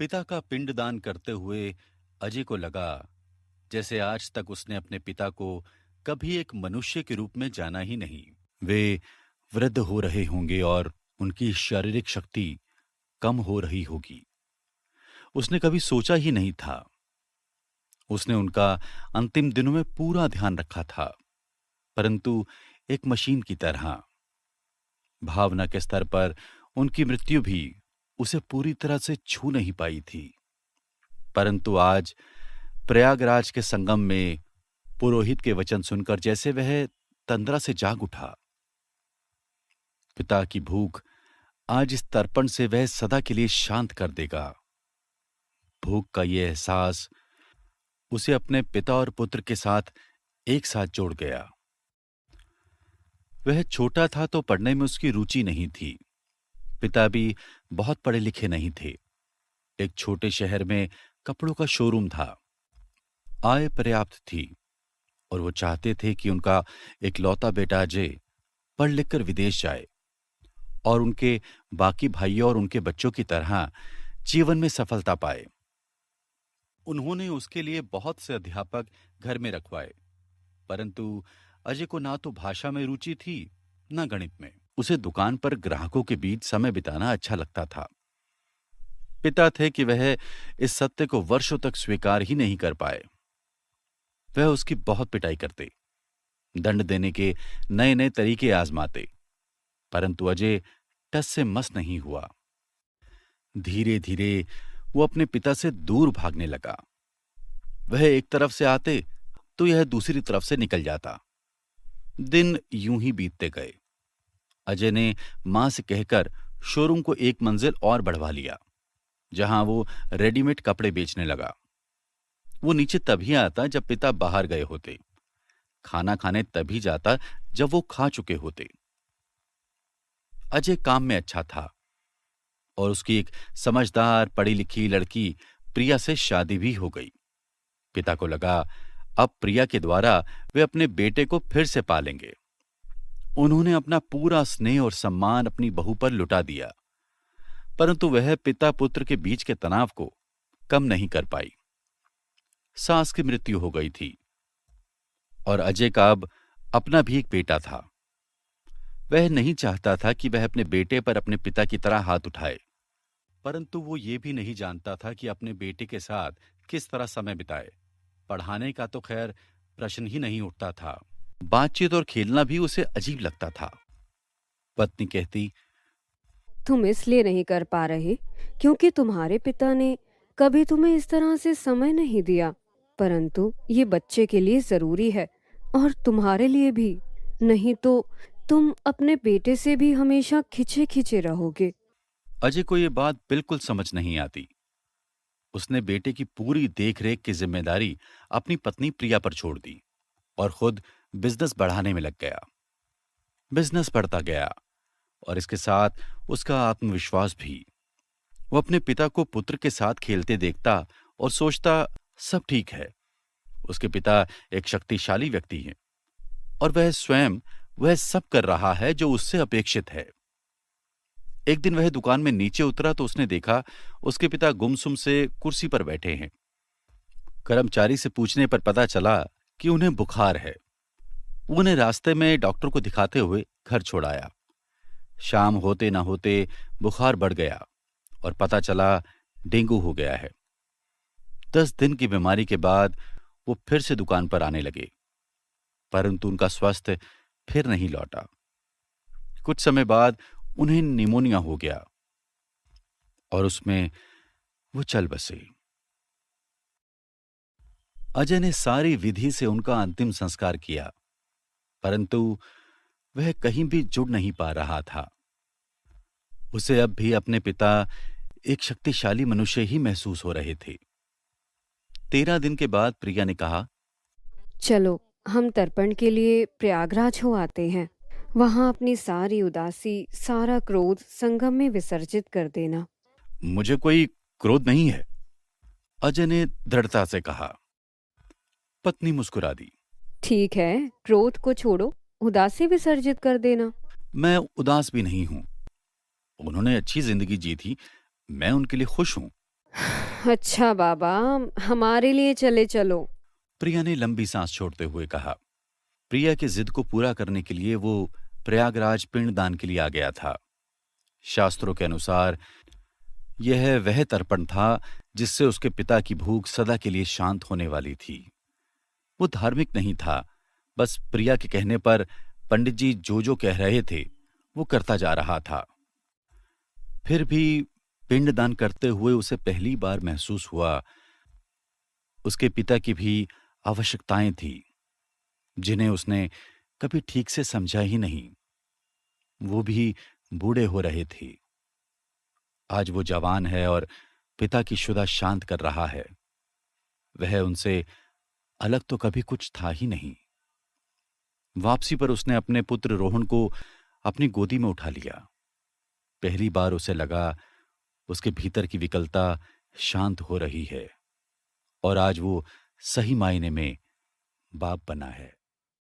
पिता का पिंडदान करते हुए अजय को लगा जैसे आज तक उसने अपने पिता को कभी एक मनुष्य के रूप में जाना ही नहीं। वे वृद्ध हो रहे होंगे और उनकी शारीरिक शक्ति कम हो रही होगी। उसने कभी सोचा ही नहीं था। उसने उनका अंतिम दिनों में पूरा ध्यान रखा था, परंतु एक मशीन की तरह। भावना के स्तर पर उनकी मृत्यु भी उसे पूरी तरह से छू नहीं पाई थी। परंतु आज प्रयागराज के संगम में पुरोहित के वचन सुनकर जैसे वह तंद्रा से जाग उठा। पिता की भूख आज इस तर्पण से वह सदा के लिए शांत कर देगा। भूख का यह एहसास उसे अपने पिता और पुत्र के साथ एक साथ जोड़ गया। वह छोटा था तो पढ़ने में उसकी रुचि नहीं थी। पिता भी बहुत पढ़े लिखे नहीं थे। एक छोटे शहर में कपड़ों का शोरूम था। आय पर्याप्त थी और वो चाहते थे कि उनका इकलौता बेटा अजय पढ़ लिखकर विदेश जाए और उनके बाकी भाइयों और उनके बच्चों की तरह जीवन में सफलता पाए। उन्होंने उसके लिए बहुत से अध्यापक घर में रखवाए, परंतु अजय को ना तो भाषा में रुचि थी न गणित में। उसे दुकान पर ग्राहकों के बीच समय बिताना अच्छा लगता था। पिता थे कि वह इस सत्य को वर्षों तक स्वीकार ही नहीं कर पाए। वह उसकी बहुत पिटाई करते, दंड देने के नए नए तरीके आजमाते, परंतु अजय टस से मस नहीं हुआ। धीरे धीरे वो अपने पिता से दूर भागने लगा। वह एक तरफ से आते तो यह दूसरी तरफ से निकल जाता। दिन यूं ही बीतते गए। अजय ने मां से कहकर शोरूम को एक मंजिल और बढ़वा लिया, जहां वो रेडीमेड कपड़े बेचने लगा। वो नीचे तभी आता जब पिता बाहर गए होते। खाना खाने तभी जाता जब वो खा चुके होते। अजय काम में अच्छा था और उसकी एक समझदार पढ़ी लिखी लड़की प्रिया से शादी भी हो गई। पिता को लगा अब प्रिया के द्वारा वे अपने बेटे को फिर से पालेंगे। उन्होंने अपना पूरा स्नेह और सम्मान अपनी बहू पर लुटा दिया, परंतु वह पिता पुत्र के बीच के तनाव को कम नहीं कर पाई। सास की मृत्यु हो गई थी और अजय का अब अपना भी एक बेटा था। वह नहीं चाहता था कि वह अपने बेटे पर अपने पिता की तरह हाथ उठाए, परंतु वो ये भी नहीं जानता था कि अपने बेटे के साथ किस तरह समय बिताए। पढ़ाने का तो खैर प्रश्न ही नहीं उठता था। बातचीत और खेलना भी उसे अजीब लगता था। पत्नी कहती, तुम इसलिए नहीं कर पा रहे क्योंकि तुम्हारे पिता ने कभी तुम्हें इस तरह से समय नहीं दिया, परंतु ये बच्चे के लिए जरूरी है और तुम्हारे लिए भी। नहीं तो तुम अपने बेटे से भी हमेशा खिंचे खिंचे रहोगे। अजय को ये बात बिल्कुल समझ नहीं आती। उसने बेटे की पूरी देखरेख की जिम्मेदारी अपनी पत्नी प्रिया पर छोड़ दी और खुद बिजनेस बढ़ाने में लग गया। बिजनेस बढ़ता गया और इसके साथ उसका आत्मविश्वास भी। वो अपने पिता को पुत्र के साथ खेलते देखता और सोचता सब ठीक है। उसके पिता एक शक्तिशाली व्यक्ति हैं और वह स्वयं वह सब कर रहा है जो उससे अपेक्षित है। एक दिन वह दुकान में नीचे उतरा तो उसने देखा उसके पिता गुमसुम से कुर्सी पर बैठे हैं। कर्मचारी से पूछने पर पता चला कि उन्हें बुखार है। वो उन्हें रास्ते में डॉक्टर को दिखाते हुए घर छोड़ आया। शाम होते ना होते बुखार बढ़ गया और पता चला डेंगू हो गया है। 10 दिन की बीमारी के बाद वो फिर से दुकान पर आने लगे, परंतु उनका स्वास्थ्य फिर नहीं लौटा। कुछ समय बाद उन्हें निमोनिया हो गया और उसमें वो चल बसे। अजय ने सारी विधि से उनका अंतिम संस्कार किया, परंतु वह कहीं भी जुड़ नहीं पा रहा था। उसे अब भी अपने पिता एक शक्तिशाली मनुष्य ही महसूस हो रहे थे। 13 दिन के बाद प्रिया ने कहा, चलो हम तर्पण के लिए प्रयागराज हो आते हैं। वहां अपनी सारी उदासी, सारा क्रोध संगम में विसर्जित कर देना। मुझे कोई क्रोध नहीं है, अजय ने दृढ़ता से कहा। पत्नी मुस्कुरा दी। ठीक है, क्रोध को छोड़ो, उदासी विसर्जित कर देना। मैं उदास भी नहीं हूं। उन्होंने अच्छी जिंदगी जी थी, मैं उनके लिए खुश हूं। अच्छा बाबा, हमारे लिए चले चलो। प्रिया ने लंबी सांस छोड़ते हुए कहा। प्रिया की जिद को पूरा करने के लिए वो प्रयागराज पिंडदान के लिए आ गया था। शास्त्रों के अनुसार यह वह तर्पण था जिससे उसके पिता की भूख सदा के लिए शांत होने वाली थी। वो धार्मिक नहीं था, बस प्रिया के कहने पर पंडित जी जो जो कह रहे थे वो करता जा रहा था। फिर भी पिंडदान करते हुए उसे पहली बार महसूस हुआ उसके पिता की भी आवश्यकताएं थी, जिन्हें उसने कभी ठीक से समझा ही नहीं। वो भी बूढ़े हो रहे थे। आज वो जवान है और पिता की शुदा शांत कर रहा है। वह उनसे अलग तो कभी कुछ था ही नहीं। वापसी पर उसने अपने पुत्र रोहन को अपनी गोदी में उठा लिया। पहली बार उसे लगा उसके भीतर की विकलता शांत हो रही है और आज वो सही मायने में बाप बना है।